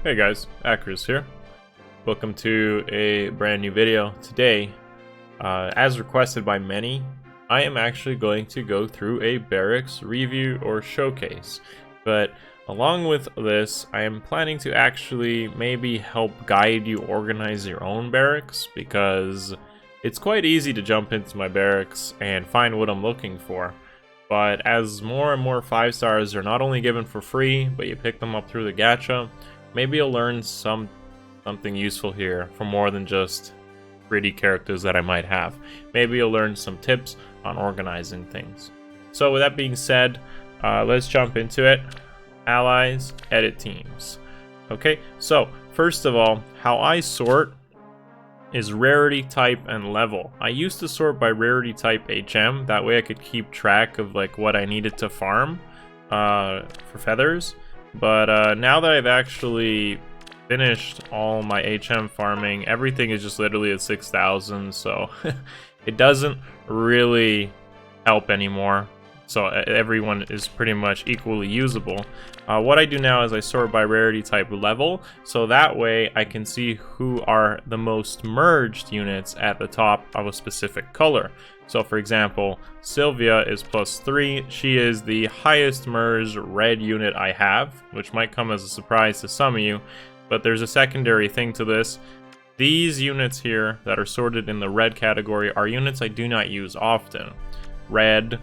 Hey guys, Akariss here. Welcome to a brand new video. Today, as requested by many, I am actually going to go through a Barracks review or showcase. But along with this, I am planning to actually maybe help guide you organize your own barracks, because it's quite easy to jump into my barracks and find what I'm looking for. But as more and more 5 stars are not only given for free, but you pick them up through the gacha, maybe you'll learn something useful here for more than just pretty characters that I might have. Maybe you'll learn some tips on organizing things. So with that being said, let's jump into it. Allies, edit teams. Okay, so first of all, how I sort is rarity, type, and level. I used to sort by rarity type HM, that way I could keep track of like what I needed to farm for feathers. But now that I've actually finished all my HM farming, everything is just literally at 6,000, so it doesn't really help anymore. So everyone is pretty much equally usable. What I do now is I sort by rarity type level, so that way I can see who are the most merged units at the top of a specific color. So for example, Sylvia is +3. She is the highest merged red unit I have, which might come as a surprise to some of you, but there's a secondary thing to this. These units here that are sorted in the red category are units I do not use often. Red,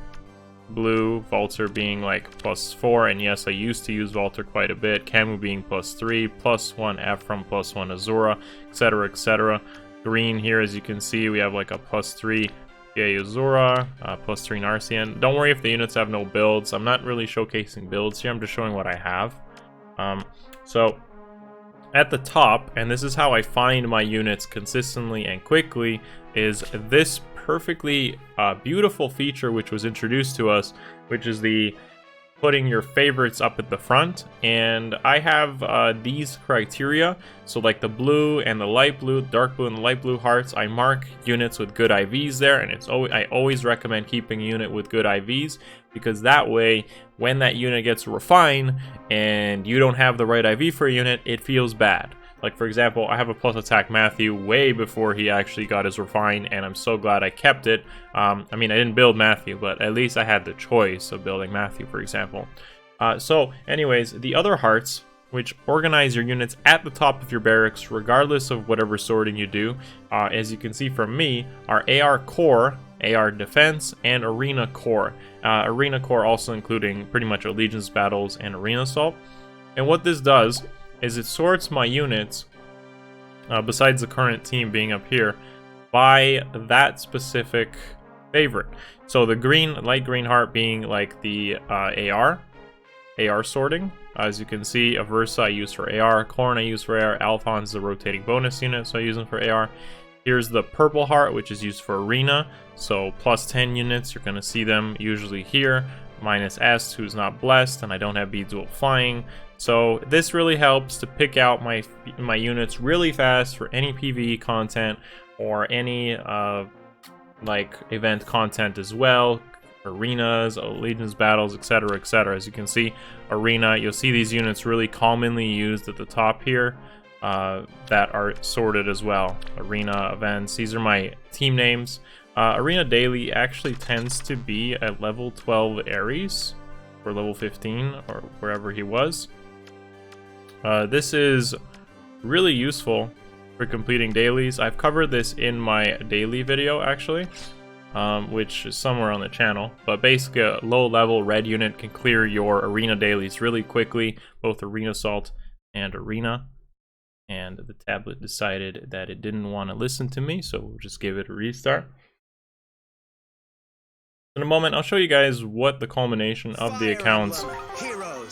blue, Volter being like +4, and yes, I used to use Volter quite a bit. Camu being +3, +1 Ephraim, +1 Azura, etc, etc. Green here, as you can see, we have like a +3 Azura, +3 Narcian. Don't worry if the units have no builds. I'm not really showcasing builds here, I'm just showing what I have. So at the top, and this is how I find my units consistently and quickly, is this perfectly beautiful feature which was introduced to us, which is the putting your favorites up at the front. And I have these criteria, so like the blue and the light blue, dark blue and the light blue hearts, I mark units with good IVs there, and I always recommend keeping a unit with good IVs, because that way when that unit gets refined and you don't have the right IV for a unit, it feels bad. Like for example, I have a plus attack Matthew way before he actually got his refine, and I'm so glad I kept it. I mean, I didn't build Matthew, but at least I had the choice of building Matthew, for example. So anyways, the other hearts, which organize your units at the top of your barracks, regardless of whatever sorting you do, as you can see from me, are AR Core, AR Defense, and Arena Core. Arena Core also including pretty much Allegiance Battles and Arena Assault. And what this does is it sorts my units, besides the current team being up here, by that specific favorite. So the green, light green heart being like the AR sorting. As you can see, Aversa I use for AR, Corn I use for AR, Alphonse the rotating bonus unit, so I use them for AR. Here's the purple heart, which is used for Arena, so +10 units, you're going to see them usually here. Minus S, who's not blessed, and I don't have beads while flying. So this really helps to pick out my units really fast for any PvE content or any like event content as well. Arenas, Allegiance battles, etc, etc. As you can see, Arena, you'll see these units really commonly used at the top here, that are sorted as well. Arena events, these are my team names. Arena Daily actually tends to be at level 12 Ares, or level 15, or wherever he was. This is really useful for completing dailies. I've covered this in my daily video, actually, which is somewhere on the channel. But basically, a low-level red unit can clear your Arena dailies really quickly, both Arena Assault and Arena. And the tablet decided that it didn't want to listen to me, so we'll just give it a restart. In a moment, I'll show you guys what the culmination of the account's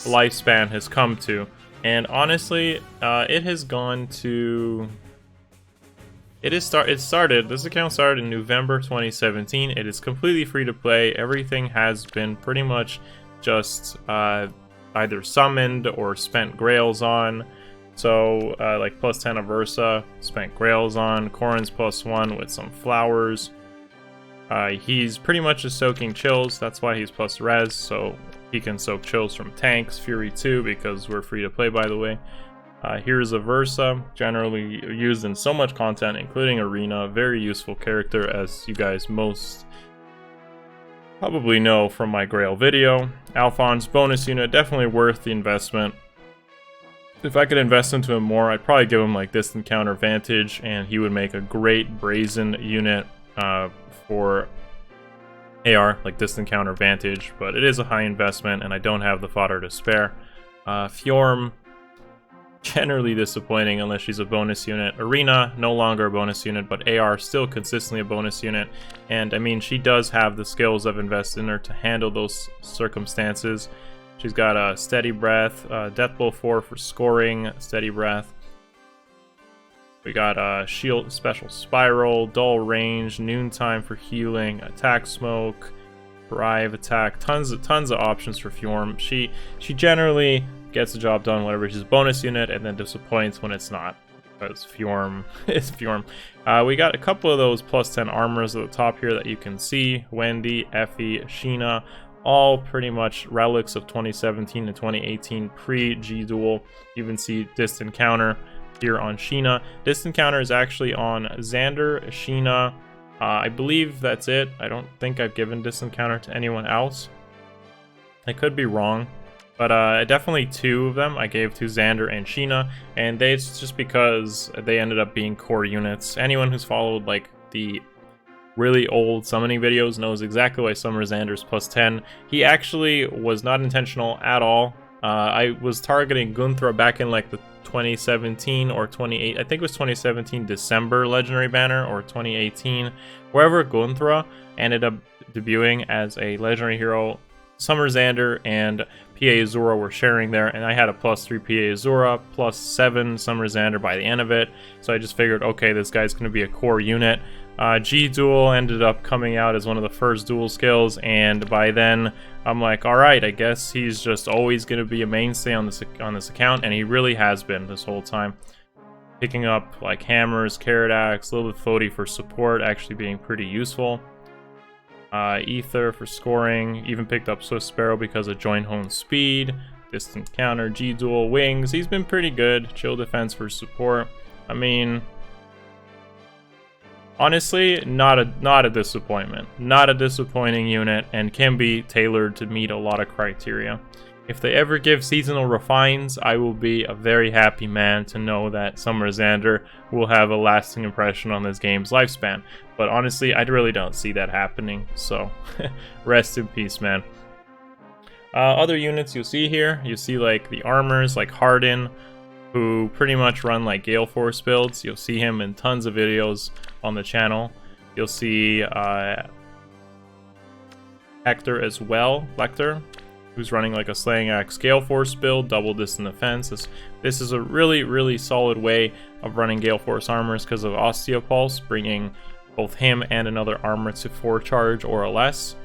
lifespan has come to. And honestly, it has gone to... This account started in November 2017. It is completely free to play. Everything has been pretty much just either summoned or spent grails on. So, like +10 Aversa, spent grails on. Corin's +1 with some flowers. He's pretty much just soaking chills, that's why he's +res, so he can soak chills from tanks. Fury 2, because we're free to play, by the way. Here's a Versa, generally used in so much content, including Arena. Very useful character, as you guys most probably know from my Grail video. Alphonse, bonus unit, definitely worth the investment. If I could invest into him more, I'd probably give him like distant counter vantage, and he would make a great brazen unit for AR, like distant counter vantage, but it is a high investment and I don't have the fodder to spare. Fjorm, generally disappointing unless she's a bonus unit. Arena, no longer a bonus unit, but AR still consistently a bonus unit. And I mean, she does have the skills I've invested in her to handle those circumstances. She's got a Steady Breath, Death Blow 4 for scoring, Steady Breath. We got a Shield, Special Spiral, Dull Range, Noontime for healing, Attack Smoke, Thrive Attack, tons of options for Fjorm. She generally gets the job done whenever she's a bonus unit, and then disappoints when it's not, because Fjorm is Fjorm. We got a couple of those plus 10 armors at the top here that you can see. Wendy, Effie, Sheena, all pretty much relics of 2017 and 2018 pre-G-Duel. You even see Distant Counter here on Sheena. Distant Counter is actually on Xander, Sheena. I believe that's it. I don't think I've given Distant Counter to anyone else. I could be wrong, but definitely two of them I gave to Xander and Sheena, and it's just because they ended up being core units. Anyone who's followed like the really old summoning videos knows exactly why Summer Xander's plus 10. He actually was not intentional at all. I was targeting Gunthra back in like the 2017 or 28, I think it was 2017 December legendary banner, or 2018, wherever Gunthra ended up debuting as a legendary hero. Summer Xander and PA Azura were sharing there, and I had a plus 3 PA Azura, plus 7 Summer Xander by the end of it, so I just figured, okay, this guy's going to be a core unit. G-Duel ended up coming out as one of the first dual skills, and by then I'm like, alright, I guess he's just always going to be a mainstay on this account, and he really has been this whole time. Picking up like hammers, carrot axe, a little bit floaty for support, actually being pretty useful. Ether for scoring, even picked up Swift Sparrow because of joint hone speed, distant counter, G-Duel, wings. He's been pretty good. Chill defense for support. I mean, honestly, not a disappointment. Not a disappointing unit, and can be tailored to meet a lot of criteria. If they ever give seasonal refines, I will be a very happy man to know that Summer Xander will have a lasting impression on this game's lifespan. But honestly, I really don't see that happening, so rest in peace, man. Other units you'll see here, you see like the armors, like Harden, who pretty much run like Gale Force builds. You'll see him in tons of videos on the channel. You'll see Hector as well, Lecter, who's running like a Slaying Axe Gale Force build, double distant defense. This is a really solid way of running Gale Force armors because of Osteopulse, bringing both him and another armor to 4 charge or less.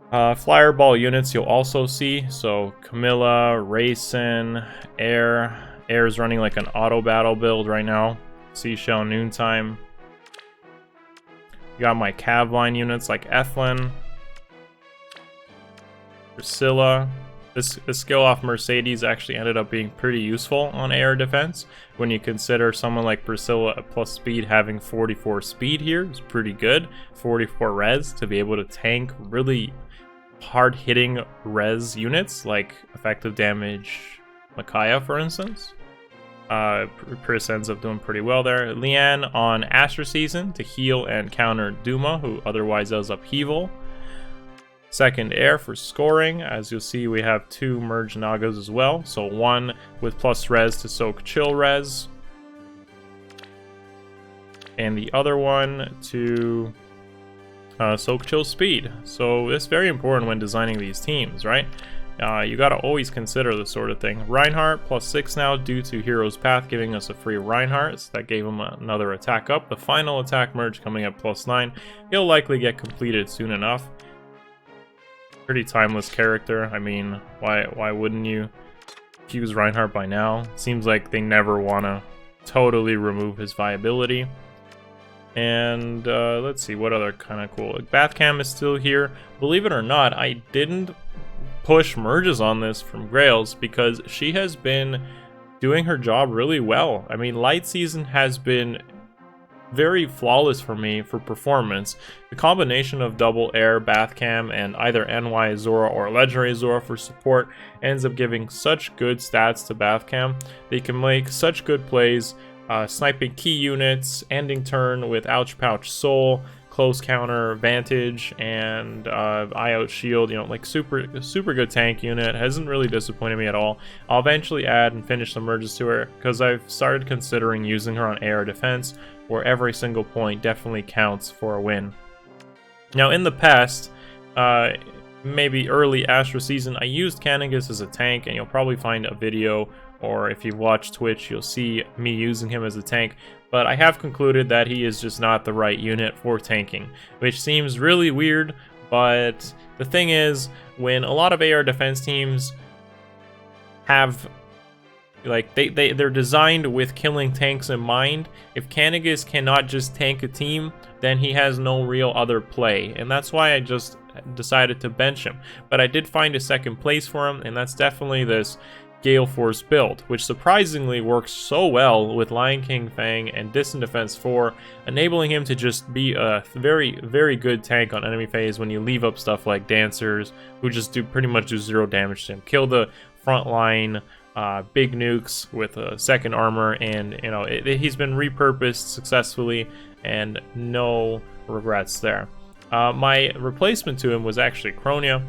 Flyer ball units you'll also see, so Camilla, Rayson, Air. Air is running like an auto battle build right now. Seashell, Noontime. You got my Cav line units like Ethlyn, Priscilla. This skill off Mercedes actually ended up being pretty useful on air defense. When you consider someone like Priscilla at plus speed having 44 speed here is pretty good. 44 res to be able to tank really hard hitting res units like effective damage Micaiah, for instance. Pris ends up doing pretty well there. Leanne on Astra Season to heal and counter Duma, who otherwise does upheaval. Second Air for scoring. As you'll see, we have 2 Merge Nagas as well. So one with plus res to soak chill res, and the other one to soak chill speed. So it's very important when designing these teams, right? You gotta always consider this sort of thing. Reinhardt plus 6 now due to Hero's Path giving us a free Reinhardt. So that gave him another attack up. The final attack merge coming at plus 9. He'll likely get completed soon enough. Pretty timeless character. I mean, why wouldn't you use Reinhardt by now? Seems like they never want to totally remove his viability. And let's see what other kind of cool. Bathcam is still here. Believe it or not, I didn't push merges on this from Grails because she has been doing her job really well. I mean, Light Season has been very flawless for me for performance. The combination of double air, bath cam, and either NY Zora or Legendary Zora for support ends up giving such good stats to bath cam. They can make such good plays, sniping key units, ending turn with Ouch Pouch Soul, close counter, Vantage, and eye out shield. You know, like super good tank unit. Hasn't really disappointed me at all. I'll eventually add and finish some merges to her because I've started considering using her on air defense, where every single point definitely counts for a win. Now, in the past, maybe early Astra season, I used Kanigis as a tank, and you'll probably find a video, or if you watch Twitch, you'll see me using him as a tank. But I have concluded that he is just not the right unit for tanking, which seems really weird. But the thing is, when a lot of AR defense teams have, like, they're designed with killing tanks in mind, if Kanigis cannot just tank a team, then he has no real other play, and that's why I just decided to bench him. But I did find a second place for him, and that's definitely this Gale Force build, which surprisingly works so well with Lion King Fang and Distant Defense 4, enabling him to just be a very good tank on enemy phase when you leave up stuff like Dancers, who just pretty much do 0 damage to him. Kill the front line big nukes with a second armor, and you know, he's been repurposed successfully, and no regrets there. My replacement to him was actually Kronia,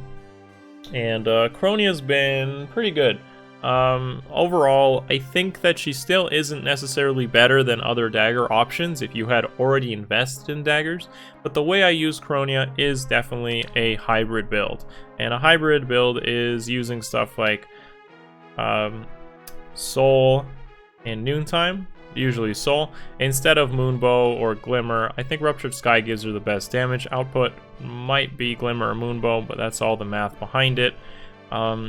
and Kronia's been pretty good. Overall, I think that she still isn't necessarily better than other dagger options if you had already invested in daggers, but the way I use Kronia is definitely a hybrid build, and a hybrid build is using stuff like Soul and Noontime, usually Soul, instead of Moonbow or Glimmer. I think Ruptured Sky gives her the best damage output. Might be Glimmer or Moonbow, but that's all the math behind it.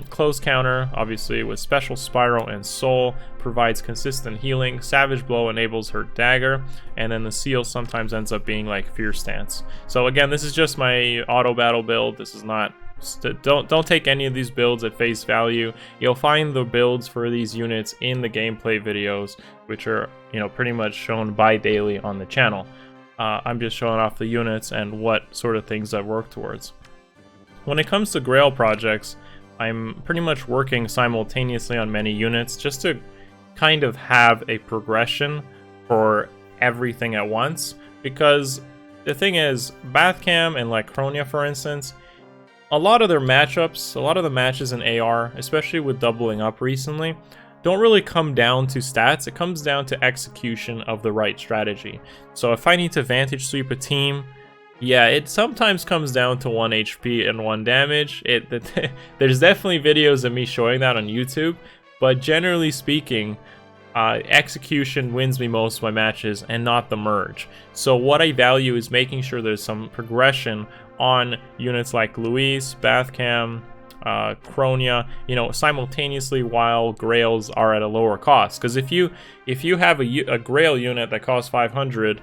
Close counter, obviously, with Special Spiral and Soul, provides consistent healing. Savage Blow enables her dagger, and then the seal sometimes ends up being like Fierce Stance. So again, this is just my auto battle build. This is not, don't take any of these builds at face value. You'll find the builds for these units in the gameplay videos, which are, you know, pretty much shown bi-daily on the channel. I'm just showing off the units and what sort of things I've worked towards. When it comes to Grail projects, I'm pretty much working simultaneously on many units just to kind of have a progression for everything at once, because the thing is, Bathcam and like Kronia, for instance, a lot of their matchups, a lot of the matches in AR, especially with doubling up recently, don't really come down to stats. It comes down to execution of the right strategy. So if I need to Vantage Sweep a team, yeah, it sometimes comes down to 1 HP and 1 damage. There's definitely videos of me showing that on YouTube, but generally speaking, execution wins me most of my matches and not the merge. So what I value is making sure there's some progression on units like Luis, Bathcam, Kronia, you know, simultaneously while Grails are at a lower cost. Because if you have a Grail unit that costs 500,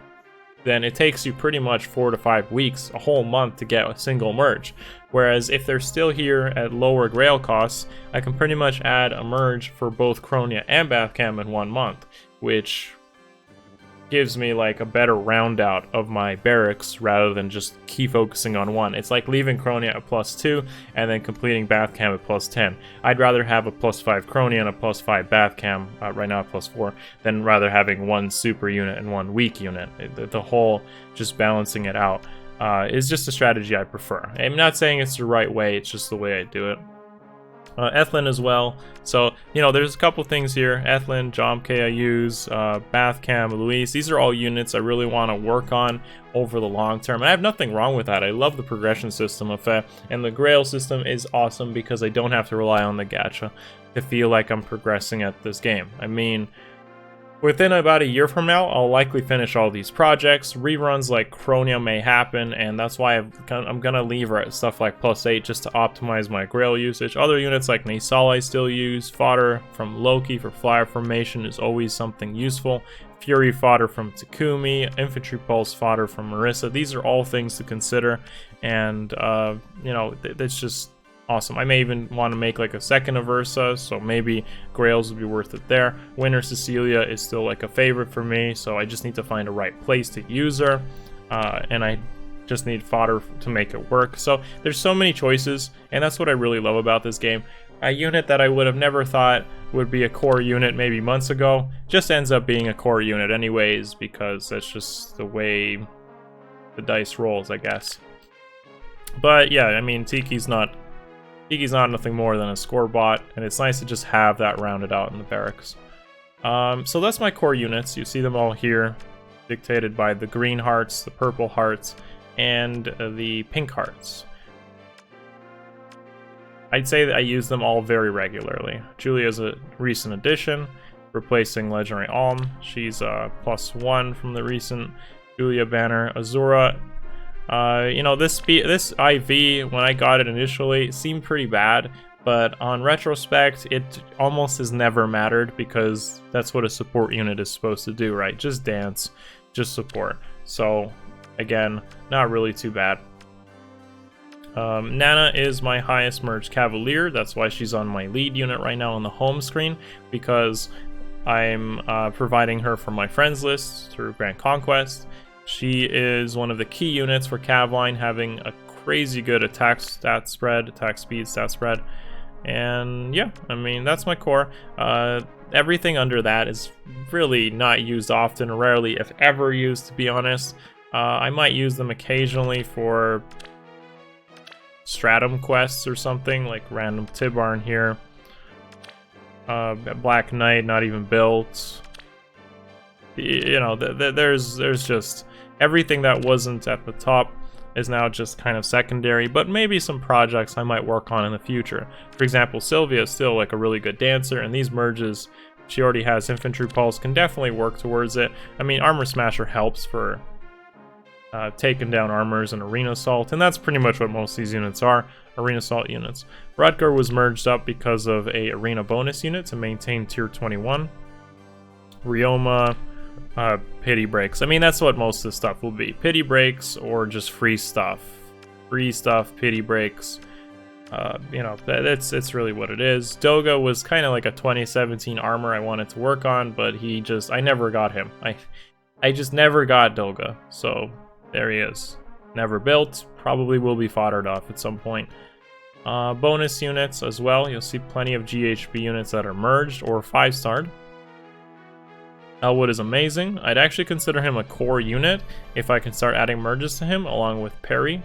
then it takes you pretty much 4 to 5 weeks, a whole month to get a single merge. Whereas if they're still here at lower Grail costs, I can pretty much add a merge for both Kronia and Bathcam in 1 month, which gives me like a better round out of my barracks rather than just keep focusing on one. It's like leaving Kronia at +2 and then completing Bathcam at +10. I'd rather have a +5 Kronia and a +5 Bathcam, right now at +4, than rather having one super unit and one weak unit. The whole just balancing it out is just a strategy I prefer. I'm not saying it's the right way, it's just the way I do it. Ethlin as well. So, you know, there's a couple things here. Ethlin, Jomk I use, Bathcam, Luis. These are all units I really want to work on over the long term. And I have nothing wrong with that. I love the progression system of it. And the Grail system is awesome because I don't have to rely on the gacha to feel like I'm progressing at this game. I mean, within about a year from now, I'll likely finish all these projects. Reruns like Kronia may happen, and that's why I'm gonna leave her at stuff like +8 just to optimize my Grail usage. Other units like Naesal I still use. Fodder from Loki for flyer formation is always something useful. Fury fodder from Takumi, Infantry Pulse fodder from Marissa. These are all things to consider, and you know, it's just awesome. I may even want to make like a second Aversa, so maybe Grails would be worth it there. Winter Cecilia is still like a favorite for me, so I just need to find a right place to use her, and I just need fodder to make it work. So there's so many choices, and that's what I really love about this game. A unit that I would have never thought would be a core unit maybe months ago just ends up being a core unit anyways, because that's just the way the dice rolls, I guess. But yeah, I mean, Tiki's not nothing more than a score bot, and it's nice to just have that rounded out in the barracks. So that's my core units. You see them all here, dictated by the green hearts, the purple hearts, and the pink hearts. I'd say that I use them all very regularly. Julia's a recent addition, replacing Legendary Alm. She's a +1 from the recent Julia banner. Azura, you know, this IV, when I got it initially, seemed pretty bad, but on retrospect, it almost has never mattered, because that's what a support unit is supposed to do, right? Just dance, just support. So, again, not really too bad. Nana is my highest merged Cavalier. That's why she's on my lead unit right now on the home screen, because I'm providing her from my friends list through Grand Conquest. She is one of the key units for Cavline, having a crazy good attack stat spread, attack speed stat spread. And yeah, I mean, that's my core. Everything under that is really not used often, rarely if ever used, to be honest. I might use them occasionally for Stratum quests or something, like random Tibarn here. Black Knight, not even built. You know, there's just everything that wasn't at the top is now just kind of secondary, but maybe some projects I might work on in the future. For example, Sylvia is still like a really good dancer, and these merges, she already has Infantry Pulse, can definitely work towards it. I mean, Armor Smasher helps for taking down armors and Arena Assault, and that's pretty much what most of these units are, Arena Assault units. Rutger was merged up because of a Arena bonus unit to maintain tier 21. Ryoma, pity breaks. I mean, that's what most of the stuff will be. Pity breaks or just free stuff. Free stuff, pity breaks. You know, it's really what it is. Doga was kind of like a 2017 armor I wanted to work on, but I never got him. I just never got Doga, so there he is. Never built, probably will be foddered off at some point. Bonus units as well. You'll see plenty of GHB units that are merged or 5-starred. Elwood is amazing. I'd actually consider him a core unit if I can start adding merges to him, along with Perry.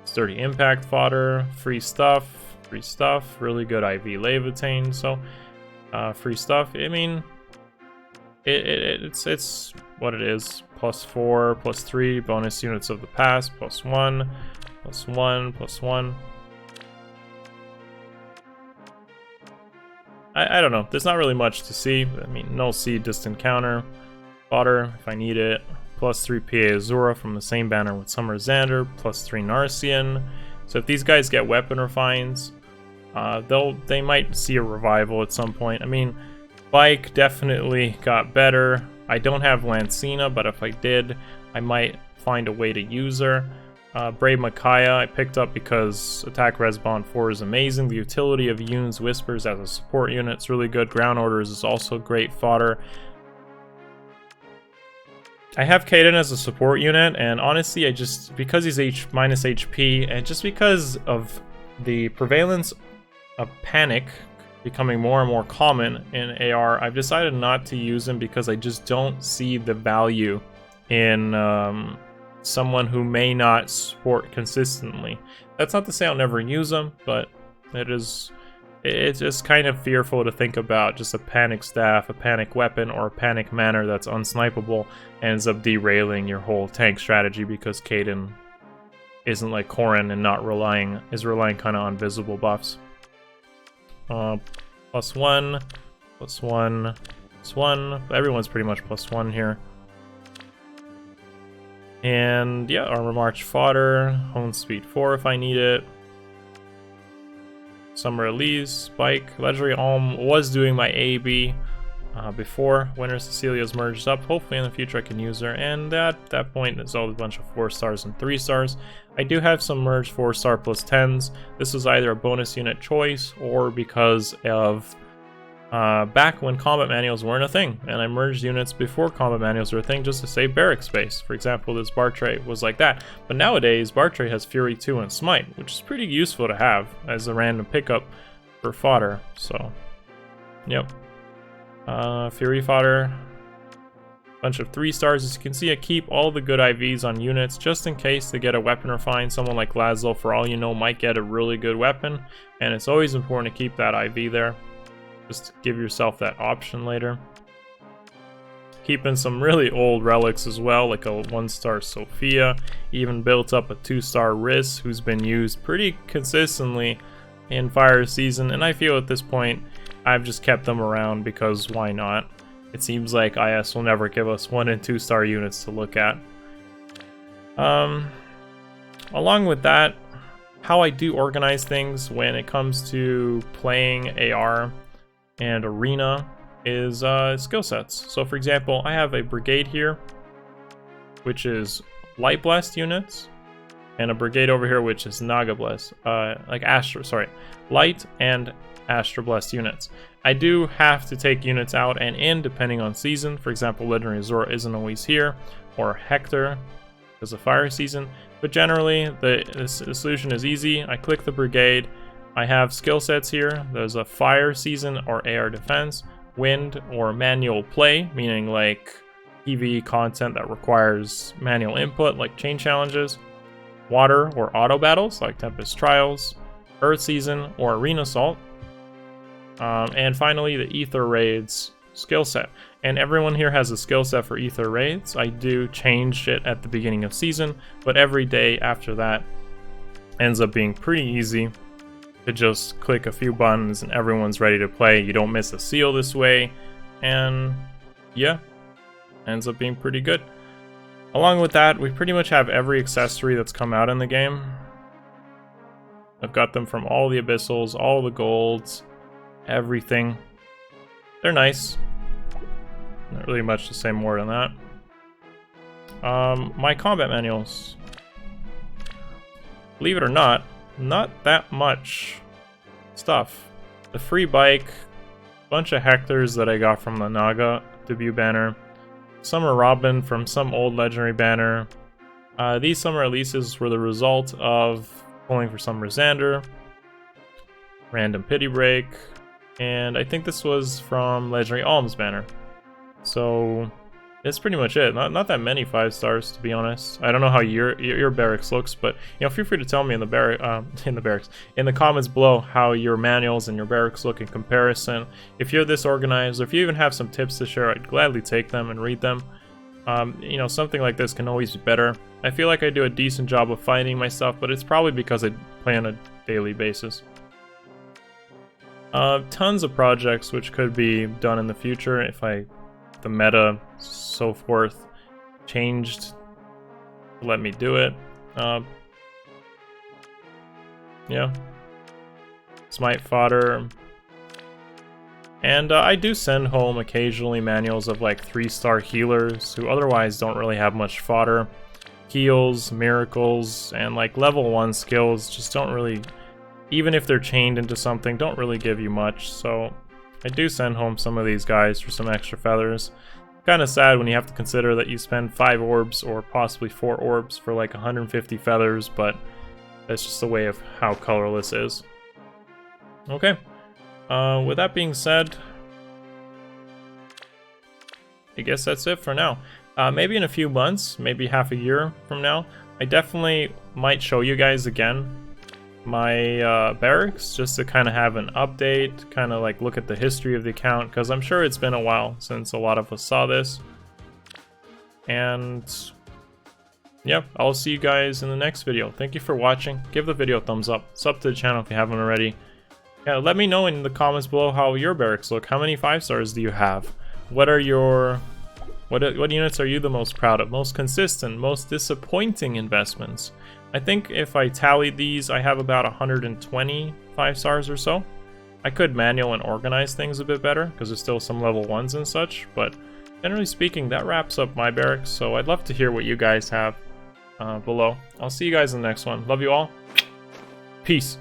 Sturdy impact fodder, free stuff, really good IV Levitain, so free stuff. I mean, it's what it is. +4, +3, bonus units of the past, +1, +1, +1. I don't know, there's not really much to see. I mean, no seed, distant counter, fodder if I need it, +3 PA Azura from the same banner with Summer Xander, +3 Narcian. So if these guys get weapon refines, they might see a revival at some point. I mean, Bike definitely got better. I don't have Lancina, but if I did, I might find a way to use her. Brave Micaiah I picked up because attack res bond 4 is amazing. The utility of Yoon's Whispers as a support unit is really good. Ground Orders is also great fodder. I have Kaden as a support unit, and honestly, because he's minus HP, and just because of the prevalence of panic becoming more and more common in AR, I've decided not to use him because I just don't see the value in someone who may not support consistently. That's not to say I'll never use them, but it's just kind of fearful to think about just a panic staff, a panic weapon, or a panic manner that's unsnipeable ends up derailing your whole tank strategy because Kaden isn't like Corrin and is relying kind of on visible buffs. +1, +1, +1. Everyone's pretty much +1 here. And yeah, Armor March fodder, Hone Speed 4 if I need it. Summer Elise, Spike, Legendary Alm was doing my AB. before Winter Cecilia's merged up. Hopefully in the future I can use her, and at that point it's all a bunch of 4 stars and 3 stars. I do have some merged 4-star plus 10s. This was either a bonus unit choice or because of back when combat manuals weren't a thing, and I merged units before combat manuals were a thing just to save barrack space. For example, this Bartray was like that, but nowadays Bartray has Fury 2 and Smite, which is pretty useful to have as a random pickup for fodder. So yep, Fury fodder, bunch of 3 stars. As you can see, I keep all the good IVs on units just in case they get a weapon refined. Someone like Laszlo, for all you know, might get a really good weapon, and it's always important to keep that IV there, just to give yourself that option later. Keeping some really old relics as well, like a 1-star Sophia, even built up a 2-star Riss, who's been used pretty consistently in Fire Season, and I feel at this point I've just kept them around because why not? It seems like IS will never give us 1- and 2-star units to look at. Along with that, how I do organize things when it comes to playing AR and Arena is skill sets. So for example, I have a brigade here, which is light blessed units, and a brigade over here which is Naga blessed, light and Astra blessed units. I do have to take units out and in depending on season. For example, Legendary Zora isn't always here, or Hector because of Fire Season, but generally the solution is easy. I click the brigade. I have skill sets here. There's a Fire Season or AR defense, wind or manual play, meaning like PvE content that requires manual input like chain challenges, water or auto battles like Tempest Trials, Earth Season or Arena Assault, and finally the Ether Raids skill set. And everyone here has a skill set for Ether Raids. I do change it at the beginning of season, but every day after that ends up being pretty easy to just click a few buttons and everyone's ready to play. You don't miss a seal this way, and yeah, ends up being pretty good. Along with that, we pretty much have every accessory that's come out in the game. I've got them from all the Abyssals, all the golds, everything. They're nice. Not really much to say more than that. My combat manuals. Believe it or not that much stuff. The free bike, bunch of Hectors that I got from the Naga debut banner, Summer Robin from some old legendary banner. These summer releases were the result of pulling for some Rosandar, random pity break, and I think this was from legendary Alms banner. So that's pretty much it. Not that many 5 stars, to be honest. I don't know how your barracks looks, but you know, feel free to tell me in the comments below how your manuals and your barracks look in comparison. If you're this organized, or if you even have some tips to share, I'd gladly take them and read them. You know, something like this can always be better. I feel like I do a decent job of finding my stuff, but it's probably because I play on a daily basis. Tons of projects which could be done in the future if the meta, so forth, changed to let me do it. Yeah, Smite fodder, and I do send home occasionally manuals of like 3-star healers who otherwise don't really have much fodder. Heals, miracles, and like level 1 skills just don't really, even if they're chained into something, don't really give you much. So I do send home some of these guys for some extra feathers. Kind of sad when you have to consider that you spend 5 orbs or possibly 4 orbs for like 150 feathers, but that's just the way of how colorless is. Okay, with that being said, I guess that's it for now. Maybe in a few months, maybe half a year from now, I definitely might show you guys again my barracks, just to kind of have an update, kind of like look at the history of the account, because I'm sure it's been a while since a lot of us saw this. And yeah, I'll see you guys in the next video. Thank you for watching. Give the video a thumbs up. Sub to the channel if you haven't already. Yeah, let me know in the comments below how your barracks look. How many 5 stars do you have? What are your what units are you the most proud of? Most consistent, most disappointing investments? I think if I tallied these, I have about 120 5 stars or so. I could manual and organize things a bit better, because there's still some level 1s and such, but generally speaking, that wraps up my barracks, so I'd love to hear what you guys have below. I'll see you guys in the next one. Love you all. Peace.